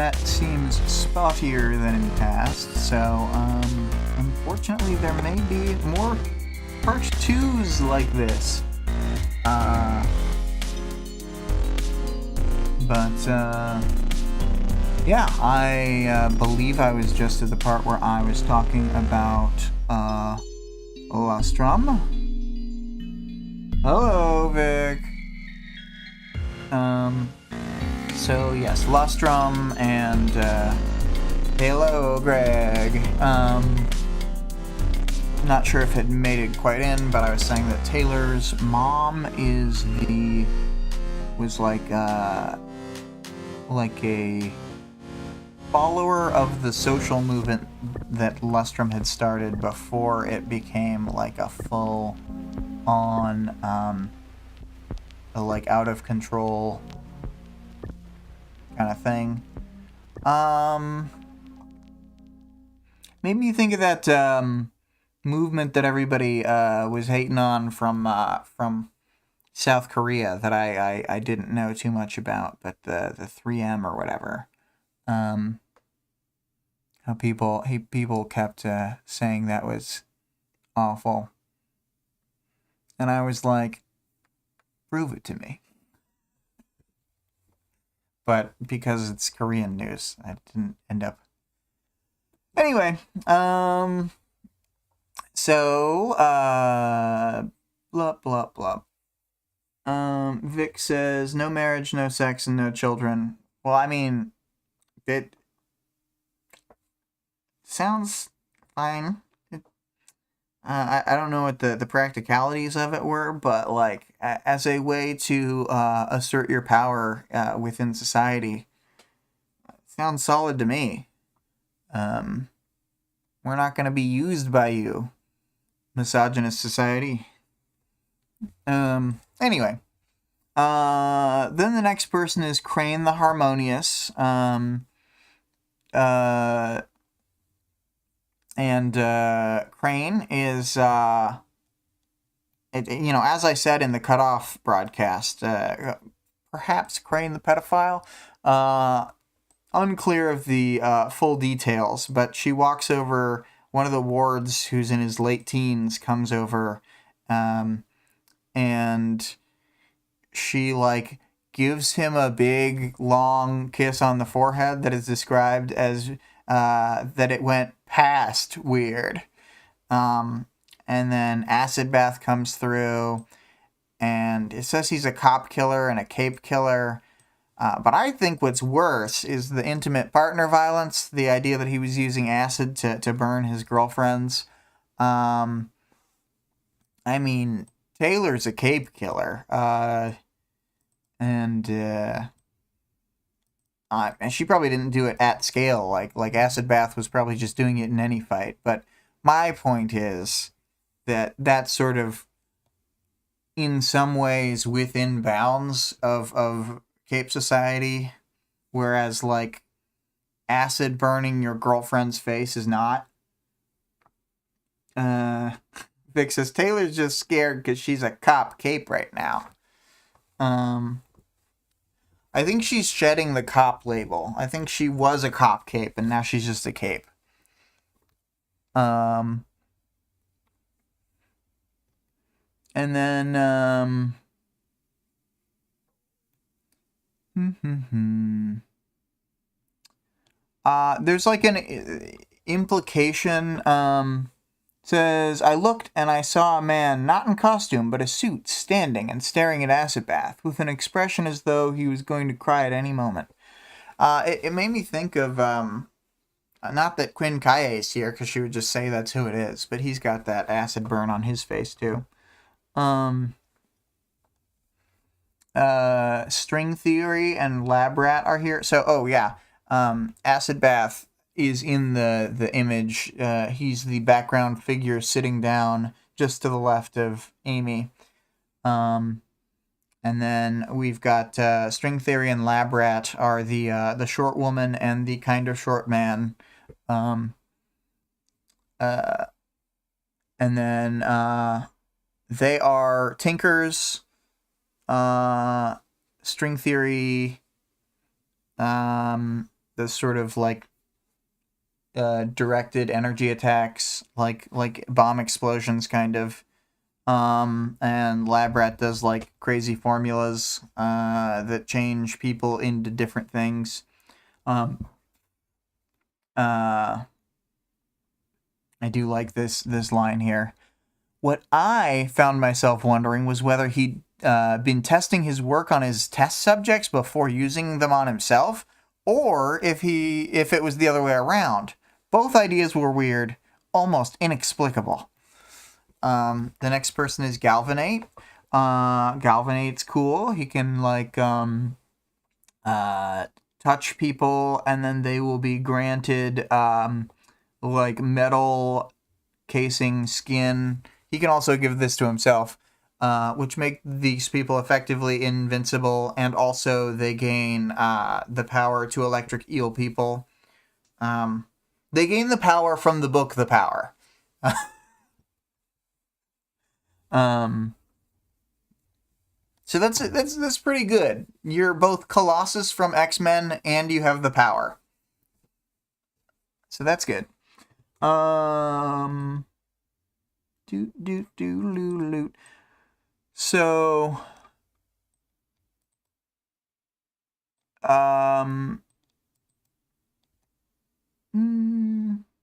internet seems spottier than in the past, so unfortunately there may be more part 2s like this. Yeah, I believe I was just at the part where I was talking about Lustrum. Hello, Vic. So yes, Lustrum and hello, Greg. Not sure if it made it quite in, but I was saying that Taylor's mom was like a follower of the social movement that Lustrum had started before it became like a full on like out of control kind of thing. Made me think of that movement that everybody was hating on from South Korea that I didn't know too much about, but the 3M or whatever. How people kept saying that was awful. And I was like, prove it to me. But because it's Korean news, I didn't end up. Anyway, so, blah, blah, blah. Vic says, no marriage, no sex, and no children. Well, I mean, it sounds fine. I don't know what the practicalities of it were, but like as a way to assert your power within society, sounds solid to me. We're not going to be used by you, misogynist society. Anyway, then the next person is Crane the Harmonious. And Crane is, as I said in the cutoff broadcast, perhaps Crane the pedophile. Unclear of the full details, but she walks over, one of the wards who's in his late teens comes over, and she, like, gives him a big, long kiss on the forehead that is described as, that it went past weird. And then acid bath comes through, and it says he's a cop killer and a cape killer. But I think what's worse is the intimate partner violence, the idea that he was using acid to burn his girlfriends. I mean, Taylor's a cape killer. And she probably didn't do it at scale. Like acid bath was probably just doing it in any fight. But my point is that that's sort of in some ways within bounds of Cape society, whereas like acid burning your girlfriend's face is not. Vic says Taylor's just scared because she's a cop cape right now. I think she's shedding the cop label. I think she was a cop cape and now she's just a cape. And then there's like an implication. Says, I looked and I saw a man, not in costume, but a suit, standing and staring at acid bath, with an expression as though he was going to cry at any moment. It made me think of, not that Quinn Kaye is here, because she would just say that's who it is, but he's got that acid burn on his face, too. String Theory and Lab Rat are here. So, oh yeah, acid bath is in the image. He's the background figure sitting down just to the left of Amy. And then we've got String Theory and Lab Rat are the short woman and the kind of short man. And then they are Tinkers. String Theory. the sort of like directed energy attacks, like bomb explosions, kind of. And Lab Rat does like crazy formulas that change people into different things. I do like this line here. What I found myself wondering was whether he'd been testing his work on his test subjects before using them on himself, or if it was the other way around. Both ideas were weird, almost inexplicable. The next person is Galvanate. Galvanate's cool. He can like touch people, and then they will be granted like metal casing skin. He can also give this to himself, which make these people effectively invincible, and also they gain the power to electric eel people. They gain the power from the book The Power. So that's pretty good. You're both Colossus from X-Men, and you have the power. So that's good. Loot. So,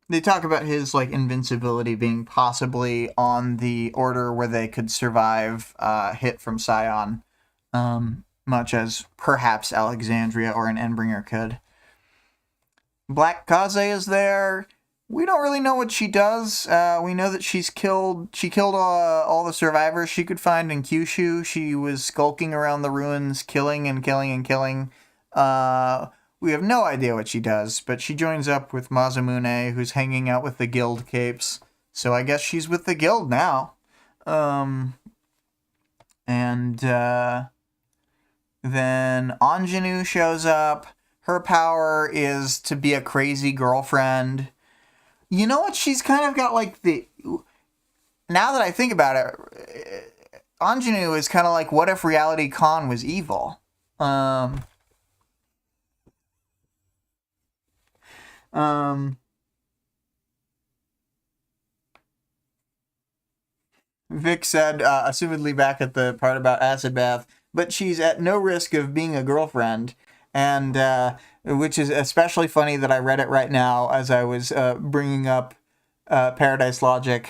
they talk about his like invincibility being possibly on the order where they could survive hit from Scion, much as perhaps Alexandria or an Endbringer could. Black Kaze is there. We don't really know what she does. We know that she killed all the survivors she could find in Kyushu. She was skulking around the ruins, killing and killing and killing. We have no idea what she does, but she joins up with Masamune, who's hanging out with the guild capes. So I guess she's with the guild now. And then Anjanu shows up. Her power is to be a crazy girlfriend. You know what? She's kind of got like the... Now that I think about it, Anjanu is kind of like, what if Reality Khan was evil? Vic said, assumedly back at the part about acid bath, but she's at no risk of being a girlfriend. And which is especially funny that I read it right now as I was bringing up Paradise Logic,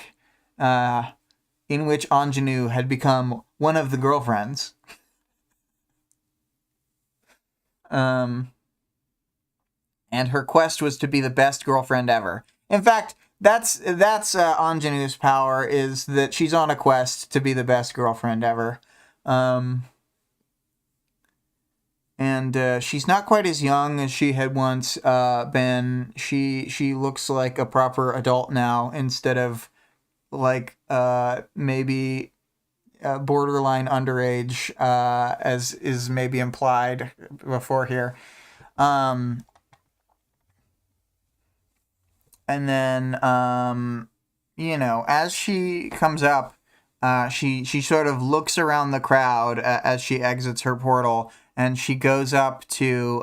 in which Anjanu had become one of the girlfriends. And her quest was to be the best girlfriend ever. In fact, that's Anjanu's power, is that she's on a quest to be the best girlfriend ever. And she's not quite as young as she had once been. She looks like a proper adult now, instead of like maybe borderline underage, as is maybe implied before here. And then, as she comes up, she sort of looks around the crowd as she exits her portal, and she goes up to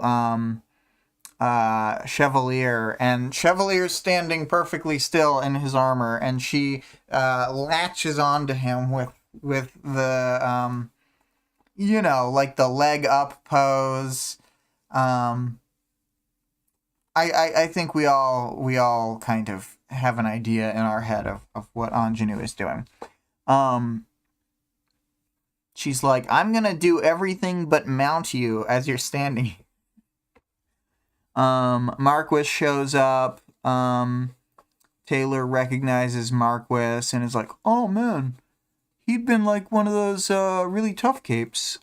Chevalier, and Chevalier's standing perfectly still in his armor, and she latches onto him with the, like the leg up pose. I think we all kind of have an idea in our head of what Anjanu is doing. She's like, I'm gonna do everything but mount you as you're standing. Marquis shows up. Taylor recognizes Marquis and is like, oh man, he'd been like one of those really tough capes.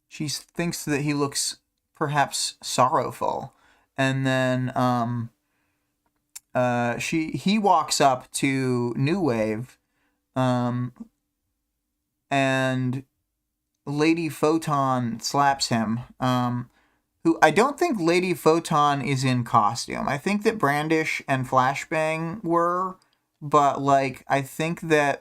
She thinks that he looks perhaps sorrowful, and then he walks up to New Wave, and Lady Photon slaps him. Who I don't think Lady Photon is in costume. I think that Brandish and Flashbang were, but like I think that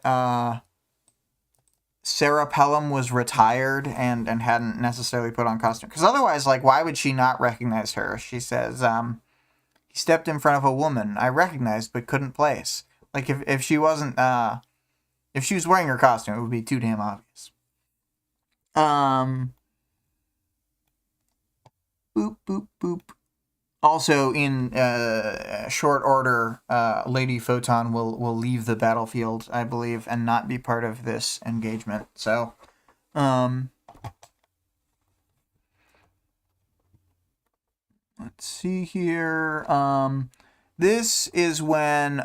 Sarah Pelham was retired and hadn't necessarily put on costume. Because otherwise, like, why would she not recognize her? She says, he stepped in front of a woman I recognized but couldn't place. Like, if she wasn't, if she was wearing her costume, it would be too damn obvious. Boop, boop, boop. Also, in short order, Lady Photon will leave the battlefield, I believe, and not be part of this engagement. So, let's see here. This is when,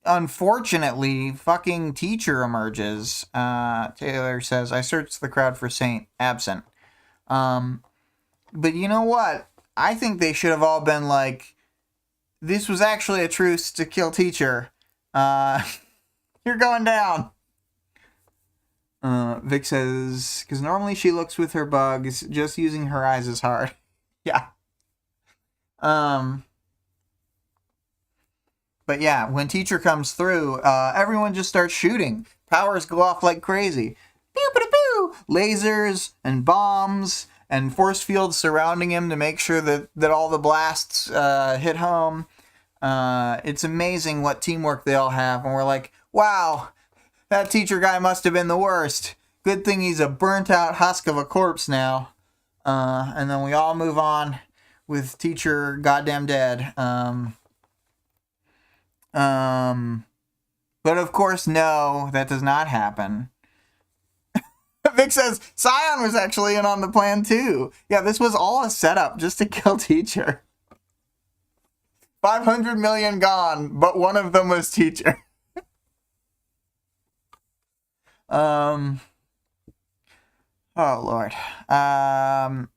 unfortunately, fucking Teacher emerges. Taylor says, I searched the crowd for Saint, absent. But you know what? I think they should have all been like, this was actually a truce to kill Teacher. You're going down. Vic says, because normally she looks with her bugs, just using her eyes is hard. Yeah. But yeah, when Teacher comes through, everyone just starts shooting. Powers go off like crazy. Pew, pew, pew. Lasers and bombs and force fields surrounding him to make sure that all the blasts hit home. It's amazing what teamwork they all have. And we're like, wow, that Teacher guy must have been the worst. Good thing he's a burnt out husk of a corpse now. And then we all move on with Teacher goddamn dead. But of course, no, that does not happen. Vic says, Scion was actually in on the plan too. Yeah, this was all a setup just to kill Teacher. 500 million gone, but one of them was Teacher. Oh, Lord. And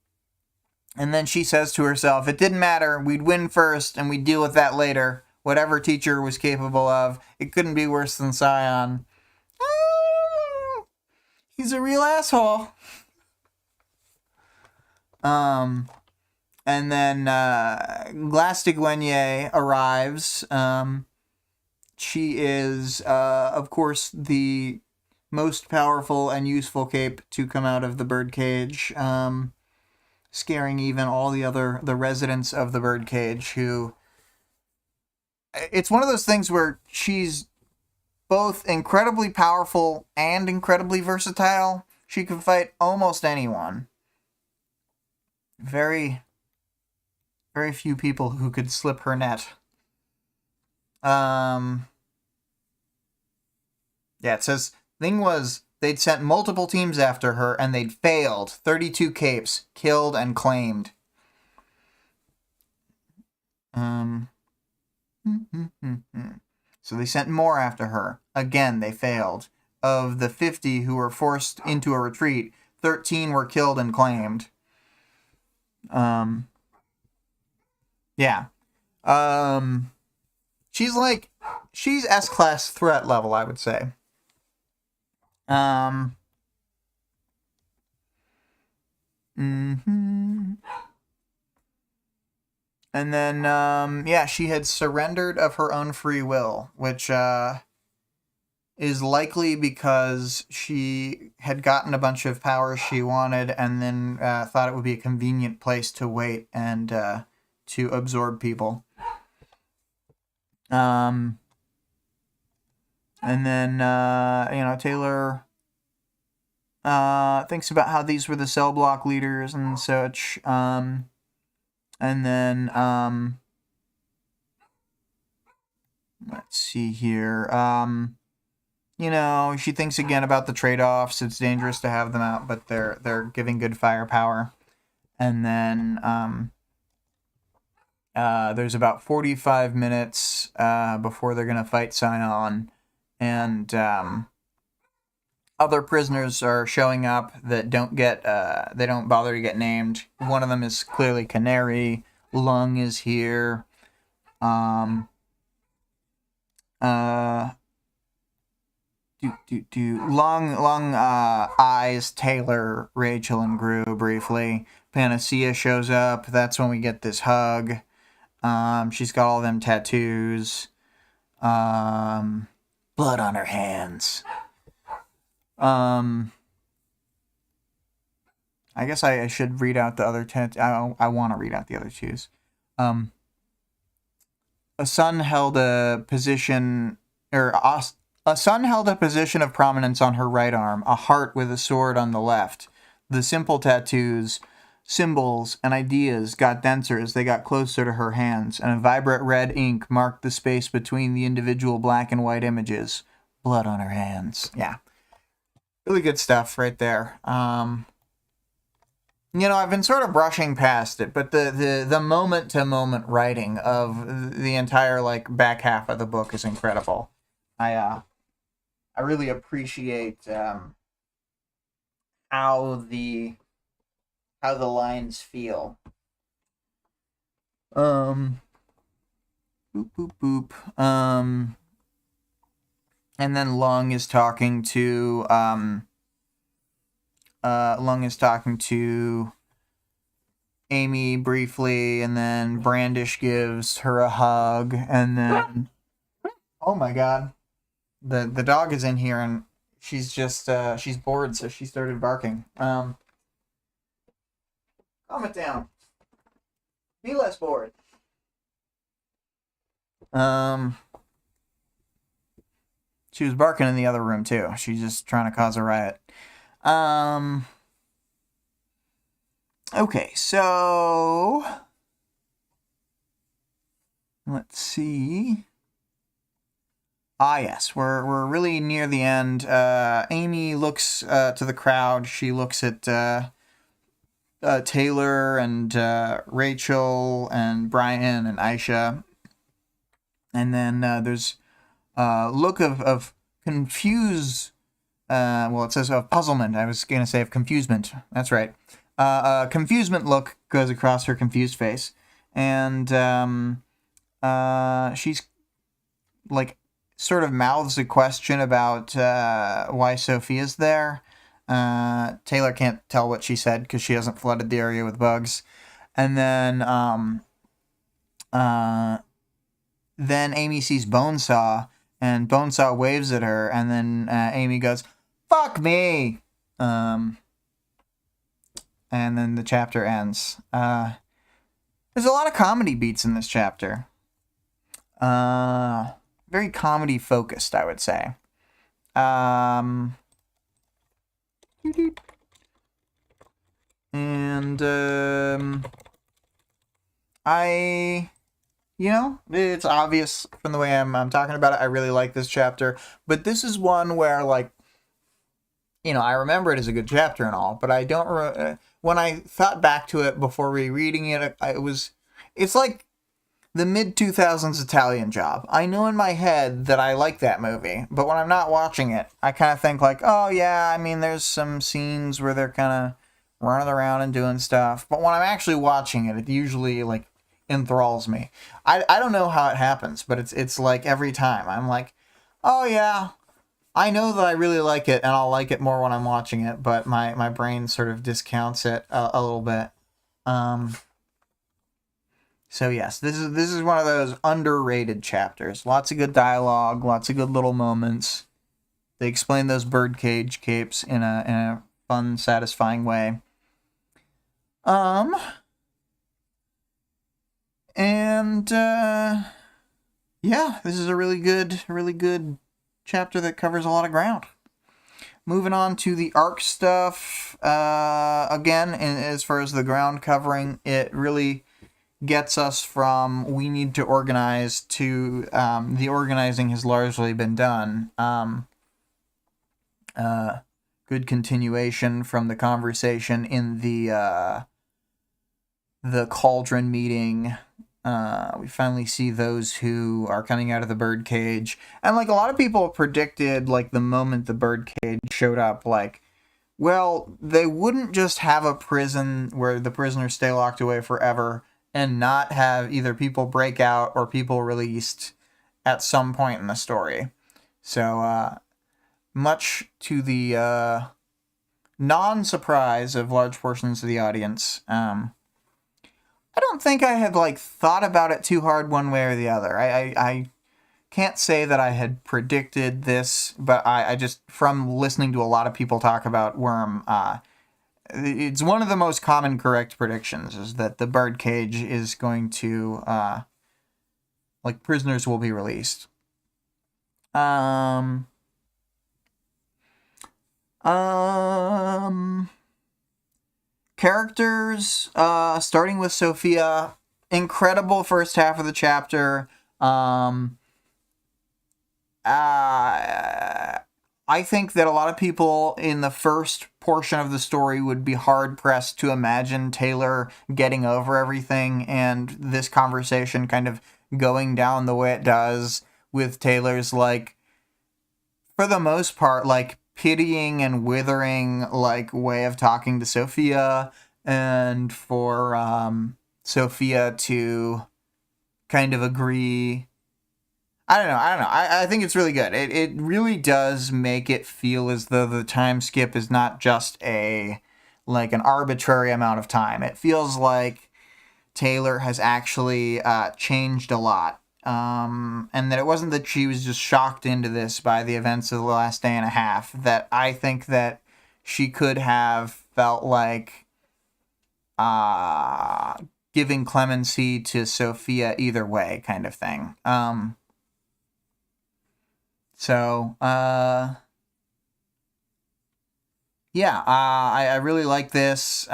then she says to herself, it didn't matter. We'd win first, and we'd deal with that later. Whatever Teacher was capable of, it couldn't be worse than Scion. He's a real asshole. And then Glastigwenye arrives. She is, of course, the most powerful and useful cape to come out of the birdcage, scaring even all the residents of the birdcage who... It's one of those things where she's both incredibly powerful and incredibly versatile. She can fight almost anyone. Very, very few people who could slip her net. Yeah, it says, thing was, they'd sent multiple teams after her, and they'd failed. 32 capes, killed and claimed. So they sent more after her. Again, they failed. Of the 50 who were forced into a retreat, 13 were killed and claimed. Yeah. She's S-class threat level, I would say. And then, yeah, she had surrendered of her own free will, which is likely because she had gotten a bunch of powers she wanted and then thought it would be a convenient place to wait and to absorb people. And then, Taylor thinks about how these were the cell block leaders and such. And then, let's see here. She thinks again about the trade-offs. It's dangerous to have them out, but they're giving good firepower. And then, there's about 45 minutes before they're gonna fight Scion, and other prisoners are showing up that don't bother to get named. One of them is clearly Canary. Lung is here. Lung eyes Taylor, Rachel, and Gru briefly. Panacea shows up. That's when we get this hug. She's got all them tattoos. Blood on her hands. I guess I should read out the other 10. I want to read out the other 2s. A son held a position, a son held a position of prominence on her right arm, a heart with a sword on the left. The simple tattoos, symbols, and ideas got denser as they got closer to her hands, and a vibrant red ink marked the space between the individual black and white images. Blood on her hands. Yeah. Really good stuff right there. I've been sort of brushing past it, but the moment-to-moment writing of the entire, back half of the book is incredible. I really appreciate how the lines feel. Boop, boop, boop. And then Lung is talking to Amy briefly, and then Brandish gives her a hug, and then oh my god, the dog is in here, and she's just she's bored, so she started barking. Calm it down. Be less bored. She was barking in the other room too. She's just trying to cause a riot. Okay, so let's see. Yes, we're really near the end. Amy looks to the crowd. She looks at Taylor and Rachel and Brian and Aisha, and then there's a look of confused. It says of puzzlement. I was gonna say of confusement. That's right. A confusement look goes across her confused face, and she's sort of mouths a question about why Sophia's there. Taylor can't tell what she said because she hasn't flooded the area with bugs, and then Amy sees Bonesaw, and Bonesaw waves at her, and then Amy goes, "Fuck me!" And then the chapter ends. There's a lot of comedy beats in this chapter. Very comedy focused, I would say. It's obvious from the way I'm talking about it. I really like this chapter, but this is one where, I remember it as a good chapter and all, but I don't. When I thought back to it before rereading it, it's like the mid-2000s Italian Job. I know in my head that I like that movie, but when I'm not watching it, I kind of think oh yeah, there's some scenes where they're kind of running around and doing stuff, but when I'm actually watching it, it usually enthralls me. I don't know how it happens, but it's like every time I'm like, oh yeah, I know that I really like it, and I'll like it more when I'm watching it, but my brain sort of discounts it a little bit. So yes, this is one of those underrated chapters. Lots of good dialogue, lots of good little moments. They explain those birdcage capes in a fun, satisfying way. This is a really good chapter that covers a lot of ground. Moving on to the arc stuff. Again, as far as the ground covering, it really gets us from we need to organize to the organizing has largely been done. Good continuation from the conversation in the cauldron meeting. We finally see those who are coming out of the birdcage. And a lot of people predicted, the moment the birdcage showed up, they wouldn't just have a prison where the prisoners stay locked away forever and not have either people break out or people released at some point in the story. So, much to the non-surprise of large portions of the audience, I don't think I had thought about it too hard one way or the other. I can't say that I had predicted this, but I just, from listening to a lot of people talk about Worm, it's one of the most common correct predictions, is that the birdcage is going to, prisoners will be released. Characters, starting with Sophia, incredible first half of the chapter. I think that a lot of people in the first portion of the story would be hard-pressed to imagine Taylor getting over everything, and this conversation kind of going down the way it does, with Taylor's, like, for the most part, like, pitying and withering, like, way of talking to Sophia, and for Sophia to kind of agree. I don't know. I think it's really good. It really does make it feel as though the time skip is not just an arbitrary amount of time. It feels like Taylor has actually changed a lot. And that it wasn't that she was just shocked into this by the events of the last day and a half. That I think that she could have felt like giving clemency to Sophia either way, kind of thing. I really like this.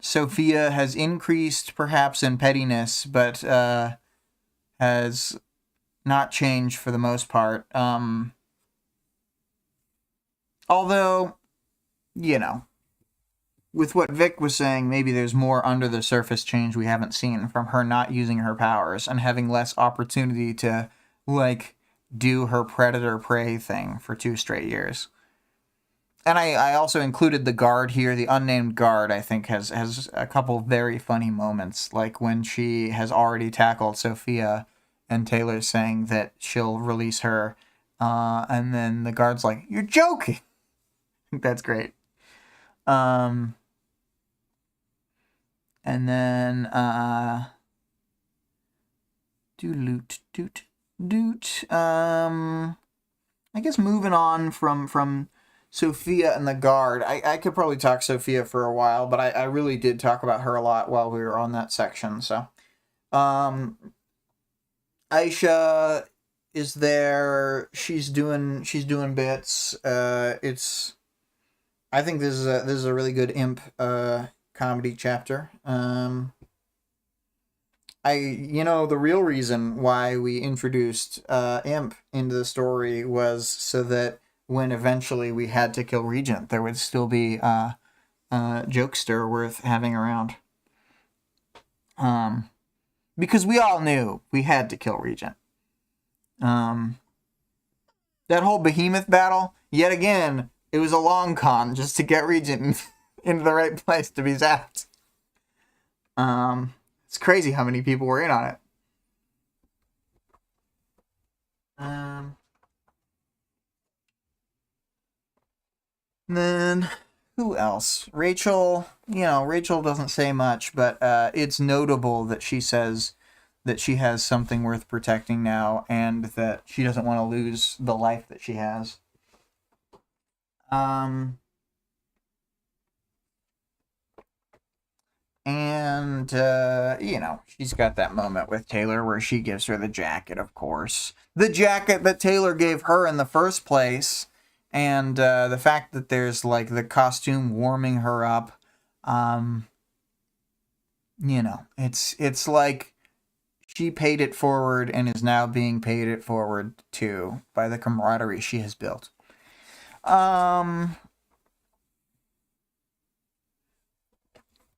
Sophia has increased, perhaps, in pettiness, but has not changed for the most part. Although, with what Vic was saying, maybe there's more under the surface change we haven't seen from her not using her powers and having less opportunity to, do her predator-prey thing for 2 straight years. And I also included the guard here. The unnamed guard, I think, has a couple very funny moments, like when she has already tackled Sophia and Taylor's saying that she'll release her, and then the guard's like, "You're joking!" I think that's great. And then, I guess moving on from Sophia and the guard, I could probably talk Sophia for a while, but I really did talk about her a lot while we were on that section, so. Aisha is there, she's doing bits, I think this is a really good imp, comedy chapter. The real reason why we introduced Imp into the story was so that when eventually we had to kill Regent, there would still be a jokester worth having around. Because we all knew we had to kill Regent. That whole behemoth battle, yet again, it was a long con just to get Regent into the right place to be zapped. It's crazy how many people were in on it. Then, who else? Rachel, Rachel doesn't say much, but it's notable that she says that she has something worth protecting now, and that she doesn't want to lose the life that she has. And, she's got that moment with Taylor where she gives her the jacket, of course. The jacket that Taylor gave her in the first place. And the fact that there's, the costume warming her up. It's like she paid it forward and is now being paid it forward too by the camaraderie she has built.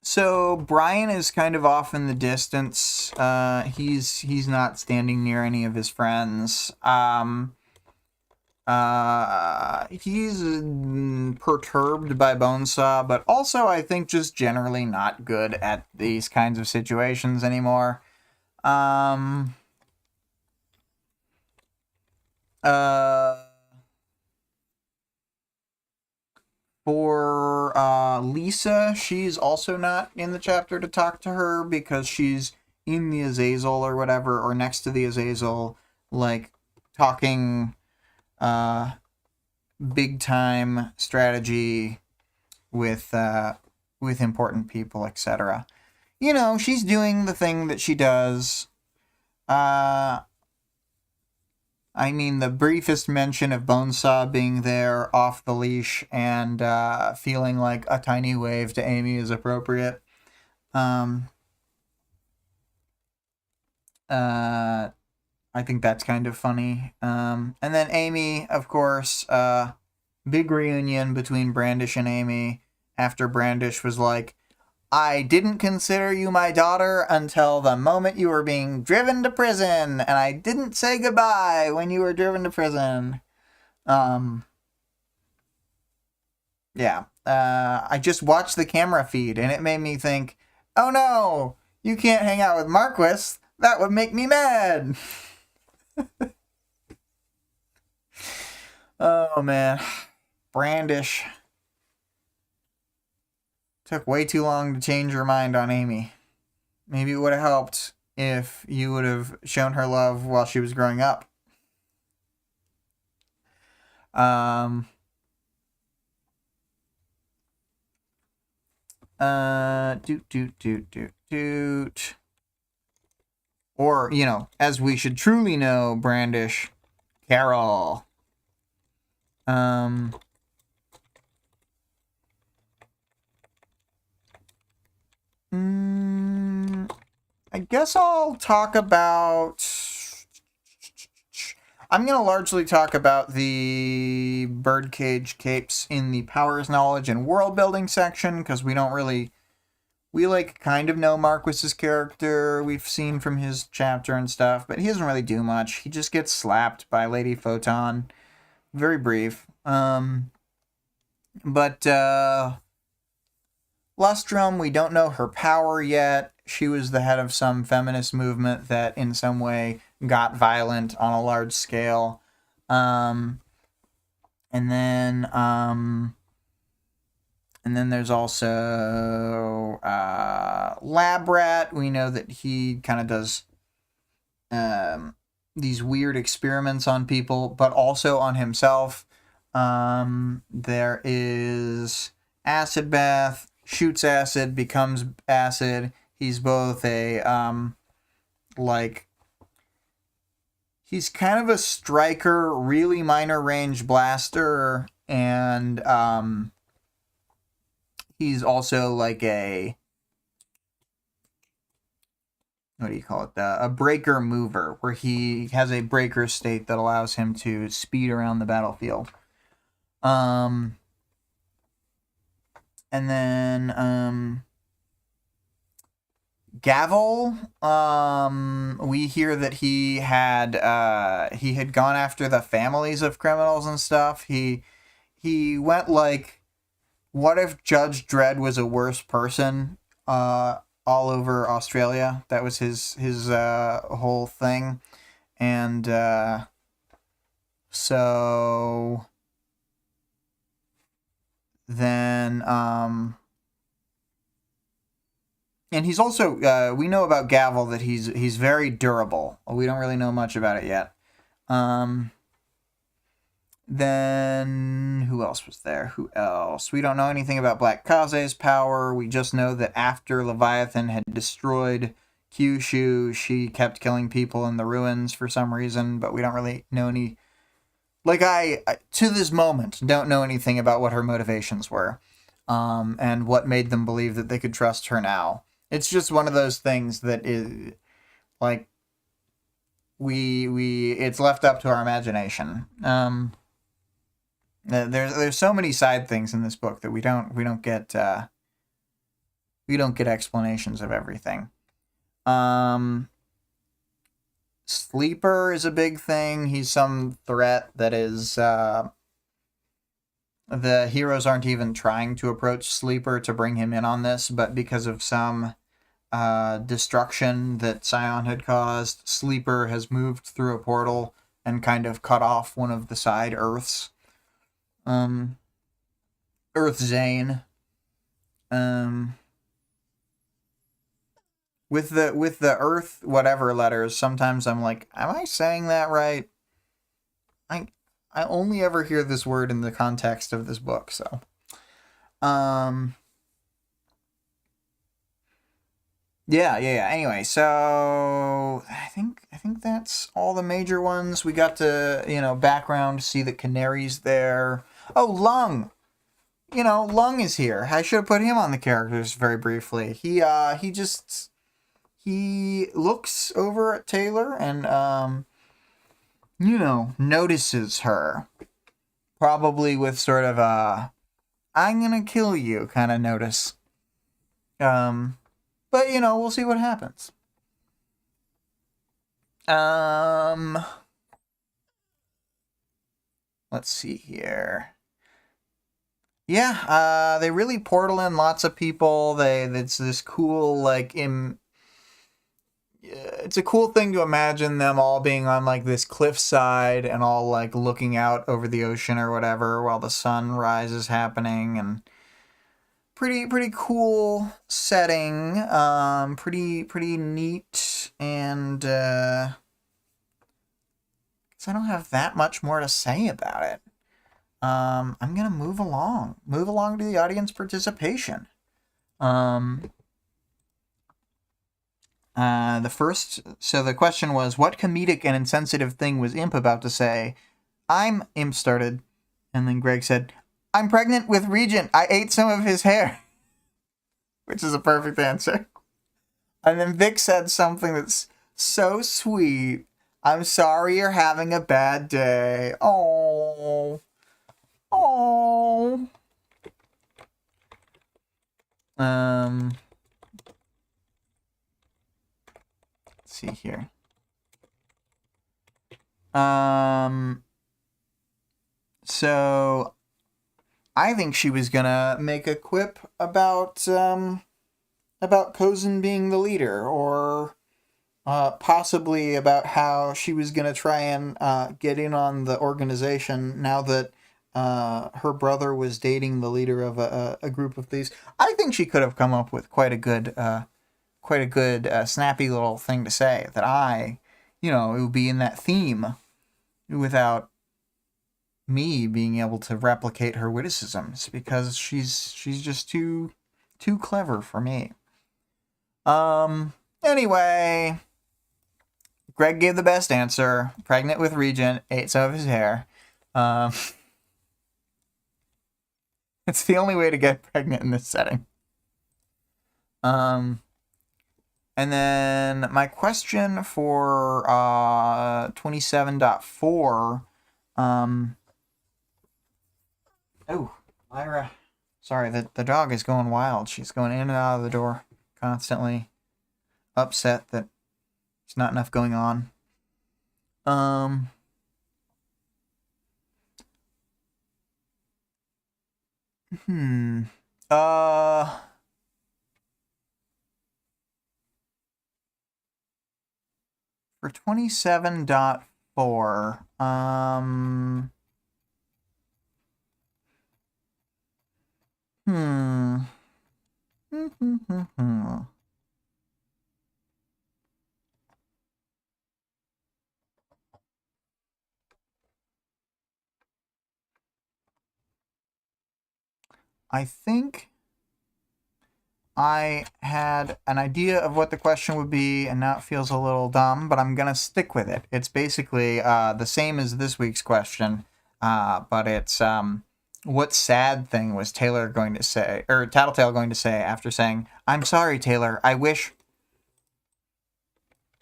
So Brian is kind of off in the distance. He's not standing near any of his friends. He's perturbed by Bonesaw, but also I think just generally not good at these kinds of situations anymore. For Lisa, she's also not in the chapter to talk to her because she's in the Azazel or whatever, or next to the Azazel, like talking big time strategy with important people, etc. You know, she's doing the thing that she does. I mean, the briefest mention of Bonesaw being there off the leash and feeling like a tiny wave to Amy is appropriate. I think that's kind of funny. And then Amy, of course, big reunion between Brandish and Amy after Brandish was like, I didn't consider you my daughter until the moment you were being driven to prison, and I didn't say goodbye when you were driven to prison. Yeah. I just watched the camera feed, and it made me think, oh no, you can't hang out with Marquis. That would make me mad. Oh, man. Brandish took way too long to change her mind on Amy. Maybe it would have helped if you would have shown her love while she was growing up. Doot. Or, you know, as we should truly know, Brandish, Carol. I guess I'll talk about... I'm going to largely talk about the birdcage capes in the powers, knowledge, and world building section, because we don't really... We, like, kind of know Marquis's character. We've seen from his chapter and stuff, but he doesn't really do much. He just gets slapped by Lady Photon. Very brief. But Lustrum, we don't know her power yet. She was the head of some feminist movement that in some way got violent on a large scale. And then there's also Lab Rat. We know that he kind of does these weird experiments on people, but also on himself. There is Acid Bath, shoots acid, becomes acid. He's both a, he's kind of a striker, really minor range blaster, and, he's also like a, what do you call it? A breaker mover, where he has a breaker state that allows him to speed around the battlefield. And then, Gavel, we hear that he had gone after the families of criminals and stuff. He went like, what if Judge Dredd was a worse person, all over Australia? That was his whole thing. And, so then, and he's also, we know about Gavel that he's very durable. We don't really know much about it yet. Then, who else was there? Who else? We don't know anything about Black Kaze's power. We just know that after Leviathan had destroyed Kyushu, she kept killing people in the ruins for some reason, but we don't really know any... Like, I to this moment, don't know anything about what her motivations were, and what made them believe that they could trust her now. It's just one of those things that is, like, it's left up to our imagination. There's so many side things in this book that we don't get explanations of everything. Sleeper is a big thing. He's some threat that is the heroes aren't even trying to approach Sleeper to bring him in on this, but because of some destruction that Scion had caused, Sleeper has moved through a portal and kind of cut off one of the side Earths. Earth Zane. with the Earth whatever letters, sometimes I'm like, am I saying that right? I only ever hear this word in the context of this book, so. Yeah. Anyway, so I think that's all the major ones. We got to, background, see the canaries there. Oh, Lung. Lung is here. I should have put him on the characters very briefly. He looks over at Taylor and notices her. Probably with sort of a I'm gonna kill you kind of notice. But we'll see what happens. Let's see here. Yeah, they really portal in lots of people. It's this cool it's a cool thing to imagine them all being on like this cliffside and all like looking out over the ocean or whatever while the sunrise is happening, and pretty cool setting. Pretty neat, and I don't have that much more to say about it. I'm gonna move along to the audience participation. So the question was, what comedic and insensitive thing was Imp about to say? Imp started, and then Greg said, I'm pregnant with Regent. I ate some of his hair. Which is a perfect answer. And then Vic said something that's so sweet. I'm sorry you're having a bad day. Oh. Let's see here. So I think she was gonna make a quip about Cozen being the leader, or possibly about how she was gonna try and get in on the organization now that her brother was dating the leader of a group of thieves. I think she could have come up with quite a good snappy little thing to say that it would be in that theme without me being able to replicate her witticisms, because she's just too clever for me. Anyway, Greg gave the best answer. Pregnant with Regent, ate some of his hair. It's the only way to get pregnant in this setting. And then my question for 27.4. Oh, Lyra. Sorry, the dog is going wild. She's going in and out of the door constantly, upset that there's not enough going on. For 27.4, I think I had an idea of what the question would be, and now it feels a little dumb, but I'm going to stick with it. It's basically the same as this week's question, but it's what sad thing was Taylor going to say, or Tattletale going to say after saying, I'm sorry, Taylor, I wish...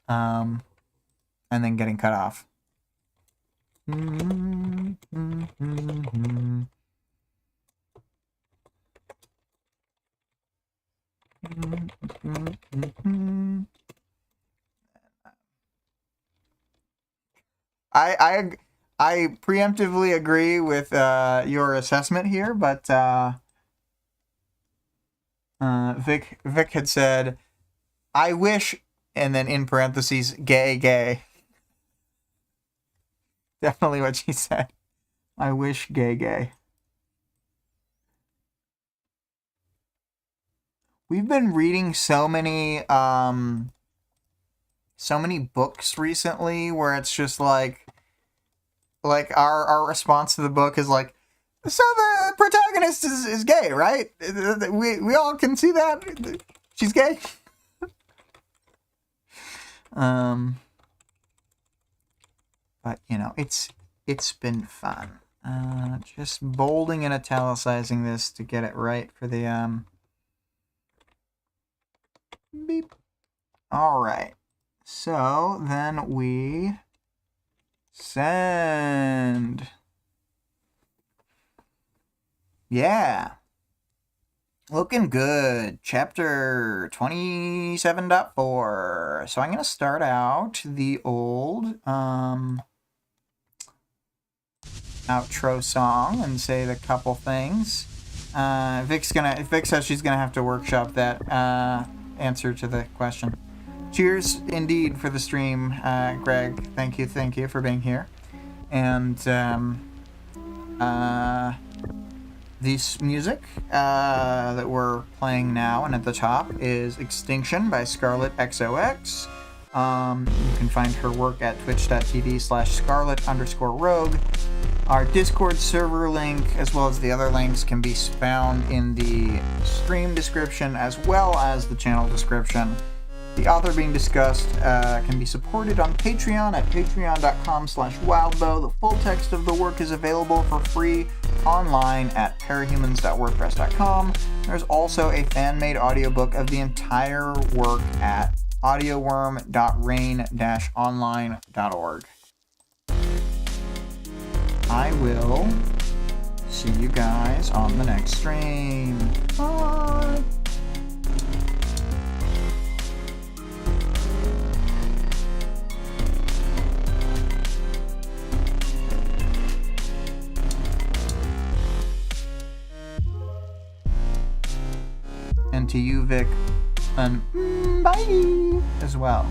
and then getting cut off. I preemptively agree with your assessment here, but Vic had said, I wish, and then in parentheses, gay. Definitely what she said. I wish gay. we've been reading so many books recently where it's just like our response to the book is like, so the protagonist is gay, right? We all can see that she's gay. But you know, it's been fun. Just bolding and italicizing this to get it right for the beep. All right. So then we send. Yeah. Looking good. Chapter 27.4. So I'm going to start out the old outro song and say the couple things. Vic says she's going to have to workshop that answer to the question. Cheers indeed for the stream, Greg. Thank you for being here. And this music that we're playing now and at the top is Extinction by ScarlettXOX. You can find her work at twitch.tv/Scarlett_Rogue. Our Discord server link, as well as the other links, can be found in the stream description as well as the channel description. The author being discussed can be supported on Patreon at patreon.com/Wildbow. The full text of the work is available for free online at parahumans.wordpress.com. There's also a fan-made audiobook of the entire work at audioworm.rain-online.org. I will see you guys on the next stream. Bye! And to you, Vic, bye as well.